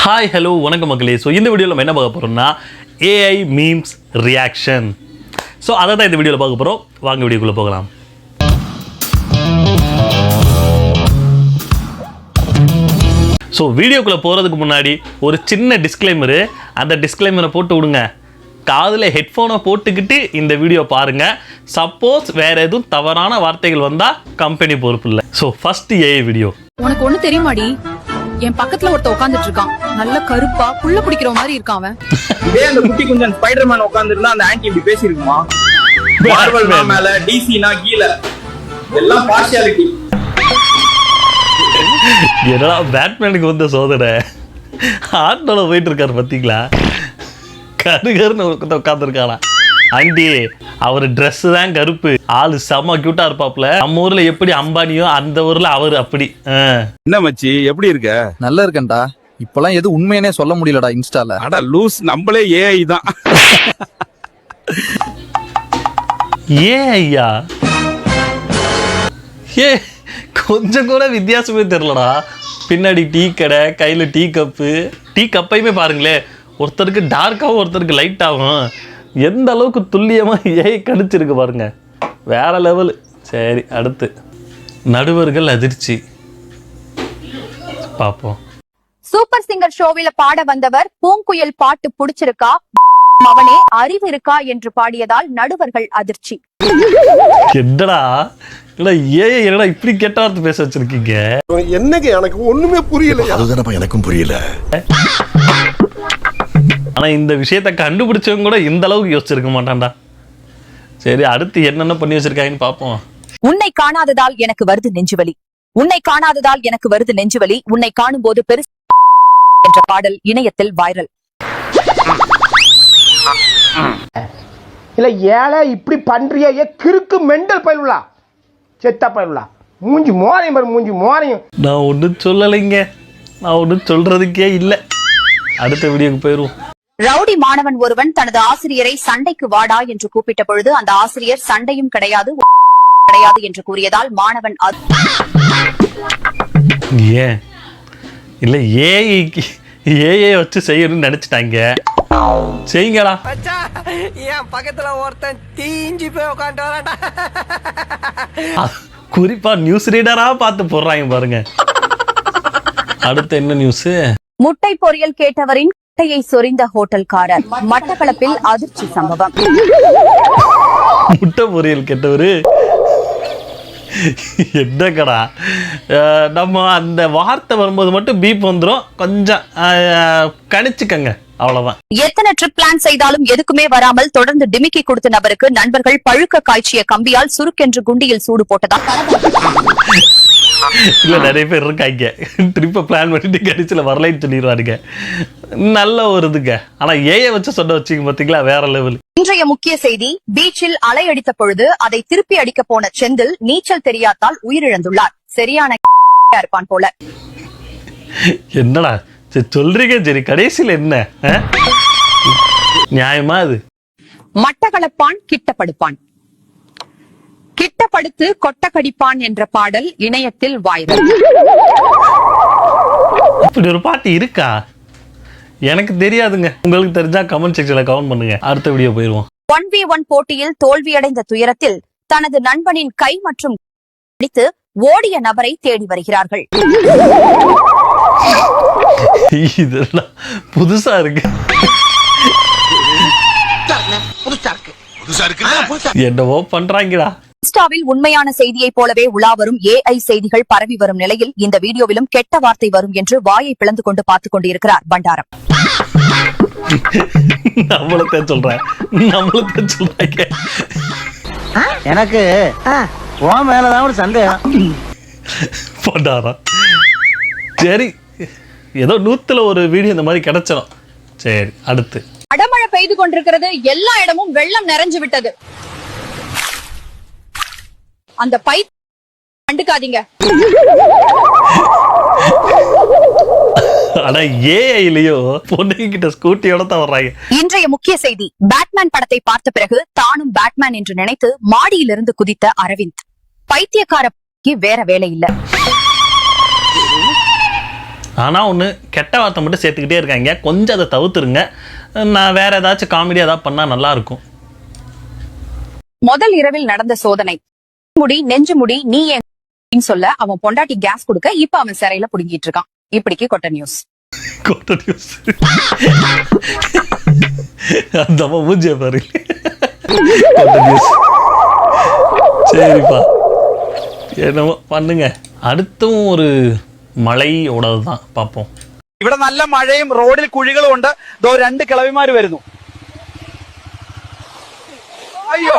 Hi hello வணக்கம் மக்களே. So இந்த வீடியோவில் நம்ம என்ன பார்க்க போகிறோம்னா ஏஐ மீம்ஸ் ரியாக்ஷன். ஸோ அதை தான் இந்த வீடியோவில் பார்க்க போகிறோம். வாங்க வீடியோக்குள்ளே போகலாம். ஸோ வீடியோக்குள்ளே போகிறதுக்கு முன்னாடி ஒரு சின்ன டிஸ்க்ளைமரு, அந்த டிஸ்க்ளைமரை போட்டு விடுங்க. காதில் ஹெட்ஃபோனை போட்டுக்கிட்டு இந்த வீடியோ பாருங்கள். சப்போஸ் வேறு எதுவும் தவறான வார்த்தைகள் வந்தால் கம்பெனி பொறுப்பு இல்லை. So first AI video. உனக்கு ஒண்ணு தெரியுமாடி, என் பக்கத்துல ஒருத்த உட்காந்துட்டு இருக்கான். நல்ல கருப்பா புள்ள பிடிக்கிற மாதிரி இருக்கான் அவன். இதே அந்த குட்டி குஞ்சன் ஸ்பைடர்மேன் உட்கார்ந்திருந்தா அந்த ஆன்டி இப்படி பேசிருக்குமா? மார்வல் மேல, டிசினா கீழ, எல்லாம் பார்ஷியாலிட்டி. என்னடா பேட்மேனுக்கு வந்த சோதனை ஆட்டோல போயிட்டு இருக்காரு பார்த்தீங்களா? கருகருன்னு உட்காந்துருக்கானா ஆண்டி. அவர் ட்ரெஸ் தான் கருப்பு, ஆளு செம்ம கியூட்டா இருப்பாப்ல. நம்ம ஊர்ல எப்படி அம்பானியோ அந்த ஊர்ல அவர் அப்படி. என்ன மச்சி, எப்படி இருக்க? நல்லா இருக்கேன்டா. இப்பெல்லாம் எது உண்மையனே சொல்ல முடியலடா இன்ஸ்டால. அட லூஸ், நம்மளே ஏஐ தான். ஏன் ஐயா, ஏ கொஞ்சம் கூட வித்தியாசமே தெரியலடா. பின்னாடி டீ கடை, கையில் டீ கப்பு. டீ கப்பையுமே பாருங்களேன், ஒருத்தருக்கு டார்க்காகவும் ஒருத்தருக்கு லைட்டாகும். எந்த அளவுக்கு துல்லியமாக ஏஐ கணிச்சிருக்கு பாருங்க, வேற லெவலு. சரி, அடுத்து நடுவர்கள் அதிர்ச்சி பார்ப்போம். சூப்பர் சிங்கர் ஷோவில பாட வந்தவர் பூங்குயில் பாட்டு புடிச்சிருக்கா அவனே அறிவு இருக்கா என்று பாடியதால் நடுவர்கள் அதிர்ச்சி. என்னடா இல்ல ஏஐ என்னடா இப்படி கெட்ட வார்த்தை பேச வச்சிருக்கீங்க? என்னங்க எனக்கு ஒண்ணுமே புரியல. அதுதானப்பா எனக்கும் புரியல. ஆனா இந்த விஷயத்தை கண்டுபிடிச்சவங்க கூட இந்த அளவுக்கு யோசிச்சிருக்க மாட்டான்டா. சரி, அடுத்து என்னென்ன பண்ணி வச்சிருக்காங்கன்னு பார்ப்போம். உன்னை காணாததால் எனக்கு வருது நெஞ்சுவலி, உன்னை காணாததால் எனக்கு வருது நெஞ்சுவலி, உன்னை காணும் போது பெருசு என்ற பாடல் இணையத்தில் வைரல். இல்ல ஏழை இப்படி பண்றியா? கிறுக்கு மெண்டல் பயிலுலா, செத்த பயிலுலா, மூஞ்சி மோரையும் பாரு, மூஞ்சி மோரையும். நான் ஒன்றும் சொல்லலைங்க, நான் ஒன்றும் சொல்றதுக்கே இல்லை. அடுத்த வீடியோக்கு போயிடுவோம். ரவுடி மாணவன் ஒருவன் தனது ஆசிரியரை சண்டைக்கு வாடா என்று கூப்பிட்ட பொழுது அந்த ஆசிரியர் சண்டையும் கிடையாது கிடையாது என்று கூறியதால் மாணவன் ஏன் இல்ல ஏஐ வச்சு செய்யணும்னு நினைச்சிட்டாங்க. செய்யுங்களா. என் பக்கத்துல ஒருத்தன் தீஞ்சு போய் உட்காந்து வரான்டா. குறிப்பா நியூஸ் ரீடரா பார்த்து போடுறாங்க பாருங்க. அடுத்து என்ன நியூஸ்? முட்டை பொரியல் கேட்டவரின் முட்டையை சொரிந்த ஹோட்டல்காரர், மட்டக்களப்பில் அதிர்ச்சி சம்பவம். முட்டை பொரியல் கேட்டவரு என்ன கடா? நம்ம அந்த வார்த்தை வரும்போது மட்டும் பீப் வந்துடும், கொஞ்சம் கணிச்சுக்கங்க, அவ்வளவுதான். எத்தனை ட்ரிப் பிளான் செய்தாலும் எதுக்குமே வராமல் தொடர்ந்து டிமிக்கி கொடுத்த நபருக்கு நண்பர்கள் பழுக்க காய்ச்சிய கம்பியால் சுருக்கென்று குண்டியில் சூடு போட்டதா? இல்ல, நிறைய பேர் இருக்காங்க ட்ரிப்பை பிளான் பண்ணிட்டு கடிச்சில வரலைன்னு சொல்லிடுவாருங்க. நல்ல ஒரு இதுங்க. ஆனா ஏஐ வச்சு சொன்ன வச்சுங்க பாத்தீங்களா, வேற லெவல். இன்றைய முக்கிய செய்தி, பீச்சில் அலையடித்த பொழுது அதை திருப்பி அடிக்க போன செந்தில் நீச்சல் தெரியாதால் உயிரிழந்துள்ளார். சரியான இருப்பான் போல. என்னடா சொல்றீங்க? சரி, கடைசியில் என்ன நியாயமா அது? மட்டக்களப்பான் கிட்டப்படுப்பான், கிட்டப்படுத்து கொட்ட கடிப்பான் என்ற பாடல் இணையத்தில் வைரல். இப்படி ஒரு பாட்டு இருக்கா? எனக்கு தெரியாதுங்க. உங்களுக்கு தெரிஞ்சா கமெண்ட் செக்ஷன்ல கமெண்ட் பண்ணுங்க. அடுத்த வீடியோ போயிருவோம். 1v1 போட்டியில் தோல்வியடைந்த துயரத்தில் தனது நண்பனின் கை மற்றும் அடித்து ஓடிய நபரை தேடி வருகிறார்கள். இதெல்லாம் புதுசா இருக்கு. என்னவோ பண்றாங்கடா. இன்ஸ்டாவில் உண்மையான செய்தியை போலவே உலாவரும் ஏஐ செய்திகள் பரவி வரும் நிலையில் இந்த வீடியோவிலும் கெட்ட வார்த்தை வரும் என்று வாயை பிளந்து கொண்டு பார்த்துக் கொண்டிருக்கிறார் பண்டாரம். நம்மளத்தான் சொல்றாங்க. எனக்கு உன் மேலதான் ஒரு சந்தேகம். பண்டாரம். சரி, ஏதோ 100ல ஒரு வீடியோ இந்த மாதிரி கிடைச்சிடும். சரி, அடுத்து அடமழை பெய்து கொண்டிருக்கிறது, எல்லா இடமும் வெள்ளம் நிறைஞ்சு விட்டது. அந்த பை கண்டுக்காதீங்க. ஆனா ஏஐலயோ பொண்ணுகிட்ட ஸ்கூட்டியோட தான் வர்றாங்க. இன்றைய முக்கிய செய்தி, பேட்மேன் படத்தை பார்த்த பிறகு தானும் பேட்மேன் என்று நினைத்து மாடியிலிருந்து குதித்த அரவிந்த். பைத்தியக்கார வேற வேலை இல்ல. ஆனால் ஒன்று கெட்ட வார்த்தை மட்டும் சேர்த்துக்கிட்டே இருக்காங்க, கொஞ்சம் அதை தவிர்த்துருங்க. நான் வேறு ஏதாச்சும் காமெடியாக ஏதாவது பண்ணால் நல்லாயிருக்கும். முதல் இரவில் நடந்த சோதனை. முடி நெஞ்சு முடி நீ ஏன் சொல்ல அவன் பொண்டாட்டி கேஸ் கொடுக்க இப்ப அவன் சிறையில புடுங்கிட்டு இருக்கான். இப்படிக்கு கொட்ட நியூஸ். அந்த மூஞ்சிய பாரு. சரிப்பா, என்னமோ பண்ணுங்க. അടുത്തും ഒരു മഴയോടത് தான் பார்ப்போம். ഇവിടെ നല്ല മഴയും റോഡിൽ കുഴികളും ഉണ്ട്. ദോ 2 കിളവിമാര് വരുന്നു. അയ്യോ,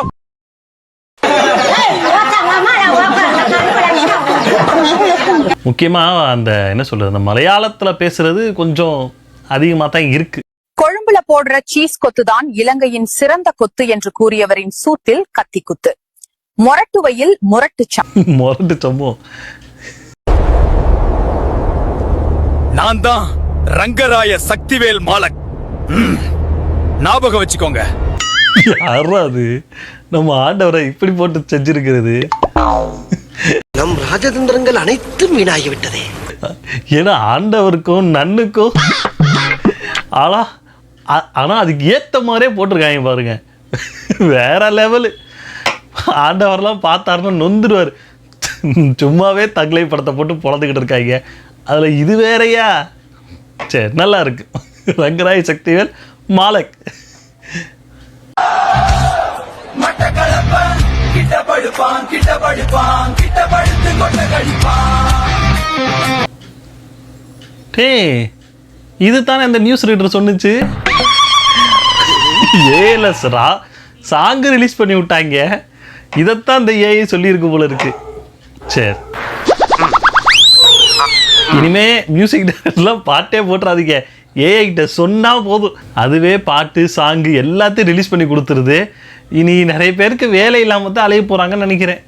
முக்கியமா அந்த என்ன சொல்றது, அந்த மலையாளத்துல பேசுறது கொஞ்சம் அதிகமா தான் இருக்கு. கொழும்புல போடுற சீஸ் கொத்து தான் இலங்கையின் சிறந்த கொத்து என்று கூறியவரின் சூத்தில் கத்தி குத்து. மொரட்டுவையில் முரட்டுச்சம். முரட்டு சம்பவம். நான் தான் ரங்கராய சக்திவேல் மாலக். ஞாபகம் வச்சுக்கோங்க. யாரா அது நம்ம ஆண்டவரை இப்படி போட்டு செஞ்சிருக்கிறது? நம் ராஜதந்திரங்கள் அனைத்தும் வீணாகிவிட்டதே. ஏன்னா ஆண்டவருக்கும் நன்னுக்கும் ஆனா அதுக்கு ஏத்த மாதிரியே போட்டிருக்காங்க பாருங்க. வேற லெவலு. ஆண்டவர்லாம் பார்த்தாருன்னா நொந்துருவார். சும்மாவே தகலை படத்தை போட்டு பொழந்துக்கிட்டு இருக்காங்க. அதுல இது வேறையா? சரி, நல்லா இருக்கு. ரங்கராய சக்திவேல் மாலக். இதுதானே அந்த நியூஸ் ரீடர் சொன்னுச்சு. ஏலஸ்ரா சாங் ரிலீஸ் பண்ணி விட்டாங்க. இதைத்தான் இந்த ஏஐ சொல்லியிருக்கு போல இருக்கு. சரி, இனிமே மியூசிக் டைரக்டர்லாம் பாட்டே போட்டுறாதீங்க. ஏஐ கிட்ட சொன்னா போதும், அதுவே பாட்டு சாங்கு எல்லாத்தையும் ரிலீஸ் பண்ணி கொடுத்துருது. இனி நிறைய பேருக்கு வேலை இல்லாம தான் அலைய போறாங்கன்னு நினைக்கிறேன்.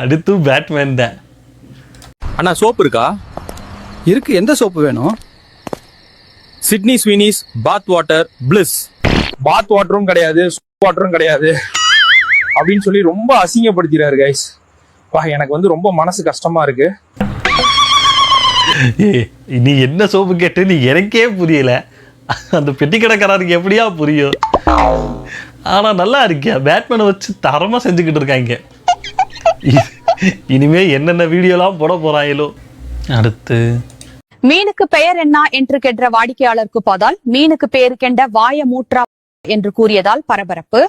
அடுத்து பேட்மேன் தான். அண்ணா சோப்பு இருக்கா? இருக்கு. எந்த சோப்பு வேணும்? சிட்னி ஸ்வீனிஸ் பாத் வாட்டர் பிளிஸ். பாத் வாட்டரும் கிடையாது, சோப் வாட்டரும் கிடையாது அப்படின்னு சொல்லி ரொம்ப அசிங்கப்படுத்திறாரு கைஸ். எனக்கு வந்து ரொம்ப மனசு கஷ்டமா இருக்கு. நீ என்ன சோப்பு கேட்டு நீ எனக்கே புரியல. அந்த பெட்டி கடைக்காரருக்கு எப்படியா புரியும்? ஆனா நல்லா இருக்கியா, பேட்மேனை வச்சு தரமா செஞ்சுக்கிட்டு இருக்காங்க. இனிமே என்னென்ன வீடியோலாம் போட போறாங்களோ. அடுத்து மீனுக்கு பெயர் என்ன என்று கேட்ட வாடிக்கையாளருக்கு பாதால் மீனுக்கு பேரு கெண்ட வாய மூற்றா என்று கூறியதால் பரபரப்பு.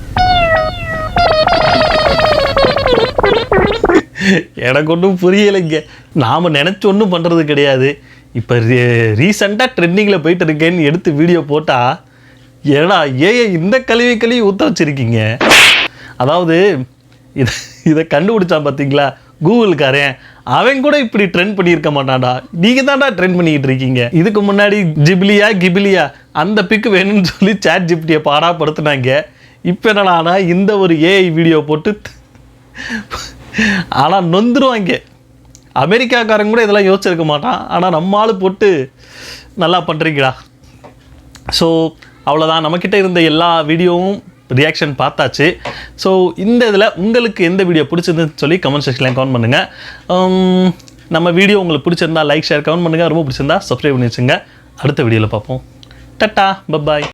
எனக்கு ஒன்றும் புரியலைங்க. நாம நினைச்சு ஒன்றும் பண்றது கிடையாது. இப்போ ரீசெண்டாக ட்ரெண்டிங்கில் போயிட்டு இருக்கேன்னு எடுத்து வீடியோ போட்டா ஏடா ஏஐ இந்த கழுவி ஊற்ற வச்சிருக்கீங்க. அதாவது இதை கண்டுபிடிச்சான் பார்த்தீங்களா கூகுள்காரன், அவன் கூட இப்படி ட்ரெண்ட் பண்ணியிருக்க மாட்டான்டா. நீங்கள் தான்டா ட்ரெண்ட் பண்ணிக்கிட்டு இருக்கீங்க. இதுக்கு முன்னாடி கிபிலியா அந்த பிக்கு வேணும்னு சொல்லி சாட் ஜிபிடியை பாடாப்படுத்தினாங்க. இப்போ என்னடா இந்த ஒரு ஏஐ வீடியோ போட்டு ஆனால் நொந்துருவாங்க. அமெரிக்காக்காரங்க கூட இதெல்லாம் யோசிச்சிருக்க மாட்டான். ஆனால் நம்ம ஆள் போட்டு நல்லா பண்ணுறீங்களா. ஸோ அவ்வளோதான், நம்மக்கிட்ட இருந்த எல்லா வீடியோவும் ரியாக்ஷன் பார்த்தாச்சு. ஸோ இந்த இதில் உங்களுக்கு எந்த வீடியோ பிடிச்சிருந்துன்னு சொல்லி கமெண்ட் செக்ஷனில் கமெண்ட் பண்ணுங்கள். நம்ம வீடியோ உங்களுக்கு பிடிச்சிருந்தா லைக் ஷேர் கமெண்ட் பண்ணுங்கள். ரொம்ப பிடிச்சிருந்தா சப்ஸ்கிரைப் பண்ணி வச்சுங்க. அடுத்த வீடியோவில் பார்ப்போம். டட்டா, பப்பாய்.